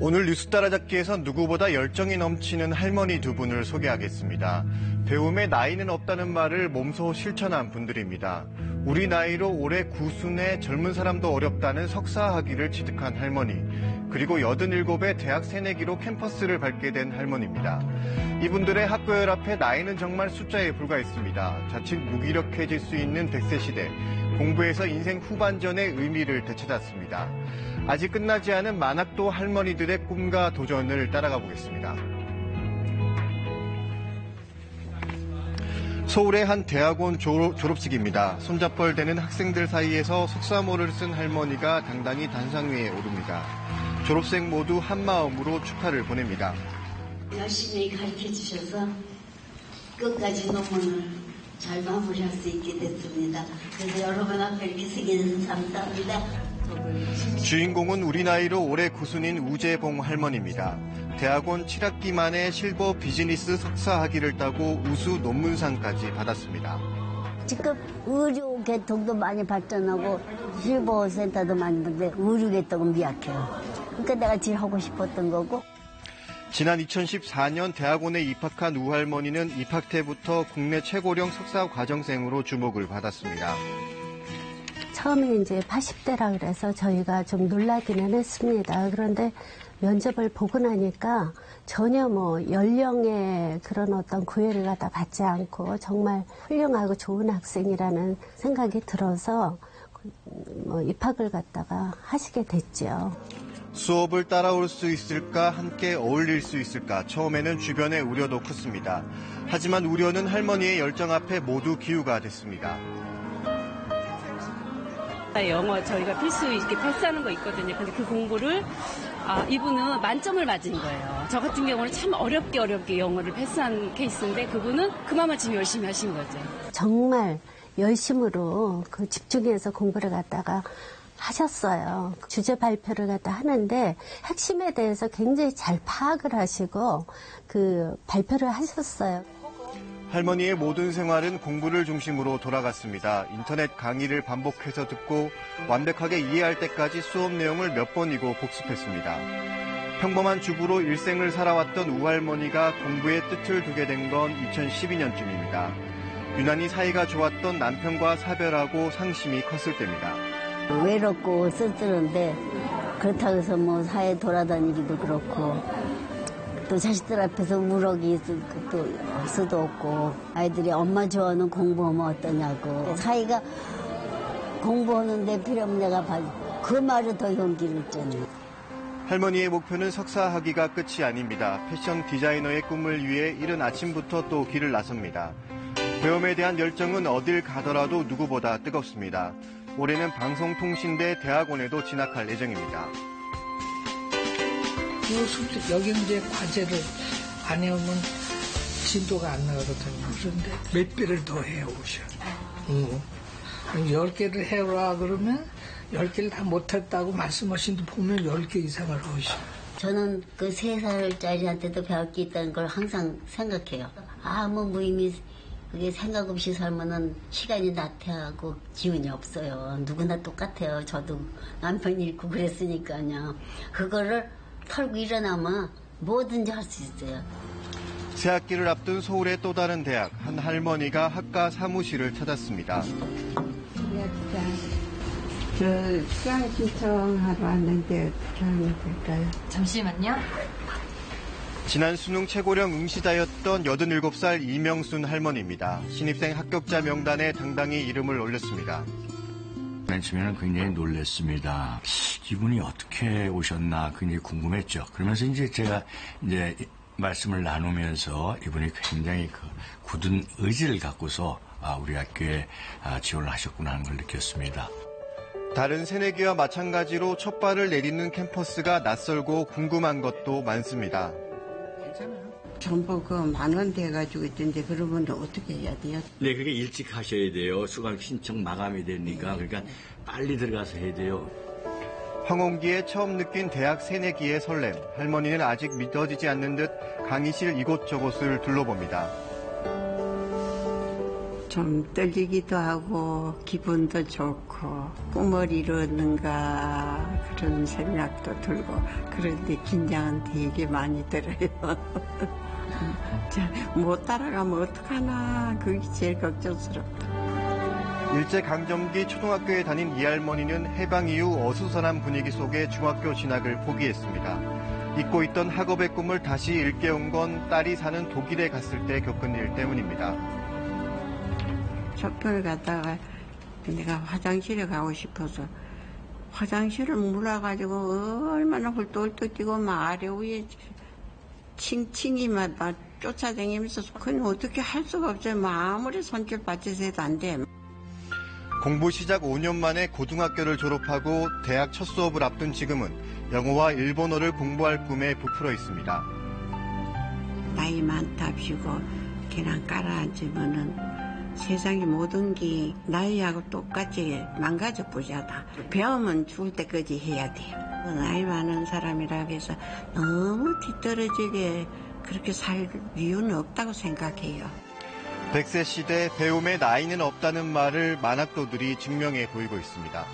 오늘 뉴스 따라잡기에서 누구보다 열정이 넘치는 할머니 두 분을 소개하겠습니다. 배움에 나이는 없다는 말을 몸소 실천한 분들입니다. 우리 나이로 올해 구순에 젊은 사람도 어렵다는 석사학위를 취득한 할머니, 그리고 87의 대학 새내기로 캠퍼스를 밟게 된 할머니입니다. 이분들의 학교열 앞에 나이는 정말 숫자에 불과했습니다. 자칫 무기력해질 수 있는 100세 시대, 공부에서 인생 후반전의 의미를 되찾았습니다. 아직 끝나지 않은 만학도 할머니들의 꿈과 도전을 따라가 보겠습니다. 서울의 한 대학원 졸업식입니다. 손잡벌 대는 학생들 사이에서 속사모를 쓴 할머니가 당당히 단상 위에 오릅니다. 졸업생 모두 한마음으로 축하를 보냅니다. 열심히 가르쳐 주셔서 끝까지 논문을 잘 마무리할 수 있게 됐습니다. 그래서 여러분 앞에 이렇게 서게 돼서 감사합니다. 주인공은 우리 나이로 올해 구순인 우재봉 할머니입니다. 대학원 7학기 만에 실버 비즈니스 석사학위를 따고 우수 논문상까지 받았습니다. 지금 의료 계통도 많이 발전하고 실버 센터도 많이 있는데 의료 계통은 미약해요. 그러니까 내가 제일 하고 싶었던 거고. 지난 2014년 대학원에 입학한 우 할머니는 입학 때부터 국내 최고령 석사 과정생으로 주목을 받았습니다. 처음에 이제 80대라 그래서 저희가 좀 놀라기는 했습니다. 그런데 면접을 보고 나니까 전혀 연령의 그런 어떤 구애를 갖다 받지 않고 정말 훌륭하고 좋은 학생이라는 생각이 들어서 입학을 갖다가 하시게 됐죠. 수업을 따라올 수 있을까, 함께 어울릴 수 있을까, 처음에는 주변의 우려도 컸습니다. 하지만 우려는 할머니의 열정 앞에 모두 기우가 됐습니다. 영어 저희가 필수 이렇게 패스하는 거 있거든요. 근데 그 공부를 이분은 만점을 맞은 거예요. 저 같은 경우는 참 어렵게 영어를 패스한 케이스인데 그분은 그만큼 열심히 하신 거죠. 정말 열심으로 집중해서 공부를 갖다가 하셨어요. 주제 발표를 갖다 하는데 핵심에 대해서 굉장히 잘 파악을 하시고 그 발표를 하셨어요. 할머니의 모든 생활은 공부를 중심으로 돌아갔습니다. 인터넷 강의를 반복해서 듣고 완벽하게 이해할 때까지 수업 내용을 몇 번이고 복습했습니다. 평범한 주부로 일생을 살아왔던 우할머니가 공부에 뜻을 두게 된 건 2012년쯤입니다. 유난히 사이가 좋았던 남편과 사별하고 상심이 컸을 때입니다. 외롭고 쓸쓸한데 그렇다고 해서 사회 돌아다니기도 그렇고 또 자식들 앞에서 우럭이 또 할 수도 없고 아이들이 엄마 좋아하는 공부하면 어떠냐고 사이가 공부하는데 필요 없는 내가 그 말을 더 용기를 줬네. 할머니의 목표는 석사학위가 끝이 아닙니다. 패션 디자이너의 꿈을 위해 이른 아침부터 또 길을 나섭니다. 배움에 대한 열정은 어딜 가더라도 누구보다 뜨겁습니다. 올해는 방송통신대 대학원에도 진학할 예정입니다. 영양제 과제를 안 해오면 진도가 안 나가거든요. 그런데 몇 배를 더 해오셔. 10개를 해오라 그러면 10개를 다 못했다고 말씀하신 분 보면 10개 이상을 하셔. 저는 그 3살짜리한테도 배울 게 있다는 걸 항상 생각해요. 아무 무의미 그게 생각 없이 살면은 시간이 나태하고 기운이 없어요. 누구나 똑같아요. 저도 남편 잃고 그랬으니까요. 그거를 털고 일어나면 뭐든지 할 수 있어요. 새학기를 앞둔 서울의 또 다른 대학, 한 할머니가 학과 사무실을 찾았습니다. 저 수강 신청하러 왔는데 어떻게 하면 될까요? 잠시만요. 지난 수능 최고령 응시자였던 87살 이명순 할머니입니다. 신입생 합격자 명단에 당당히 이름을 올렸습니다. 맨 처음에는 굉장히 놀랐습니다. 이분이 어떻게 오셨나 굉장히 궁금했죠. 그러면서 제가 말씀을 나누면서 이분이 굉장히 굳은 의지를 갖고서 우리 학교에 지원을 하셨구나 하는 걸 느꼈습니다. 다른 새내기와 마찬가지로 첫 발을 내딛는 캠퍼스가 낯설고 궁금한 것도 많습니다. 전부 10,000원 돼가지고 있던데 그러면 어떻게 해야 돼요? 네, 그게 일찍 하셔야 돼요. 수강 신청 마감이 되니까. 그러니까 빨리 들어가서 해야 돼요. 황혼기에 처음 느낀 대학 새내기의 설렘. 할머니는 아직 믿어지지 않는 듯 강의실 이곳저곳을 둘러봅니다. 좀 떨리기도 하고 기분도 좋고 꿈을 이루는가 그런 생각도 들고 그런데 긴장은 되게 많이 들어요. 못 따라가면 어떡하나 그게 제일 걱정스럽다. 일제강점기 초등학교에 다닌 이 할머니는 해방 이후 어수선한 분위기 속에 중학교 진학을 포기했습니다. 잊고 있던 학업의 꿈을 다시 일깨운 건 딸이 사는 독일에 갔을 때 겪은 일 때문입니다. 쇼핑을 갔다가 내가 화장실에 가고 싶어서 화장실을 몰라가지고 얼마나 훌떡훌떡 뛰고 막 아래 위에 칭칭이 막 쫓아다니면서 그건 어떻게 할 수가 없어요. 아무리 손길 받쳐서도 안 돼. 공부 시작 5년 만에 고등학교를 졸업하고 대학 첫 수업을 앞둔 지금은 영어와 일본어를 공부할 꿈에 부풀어 있습니다. 나이 많답시고 그냥 깔아앉으면은 세상의 모든 게 나이하고 똑같이 망가져 보자다. 배우면 죽을 때까지 해야 돼요. 나이 많은 사람이라고 해서 너무 뒤떨어지게 그렇게 살 이유는 없다고 생각해요. 100세 시대 배움의 나이는 없다는 말을 만학도들이 증명해 보이고 있습니다.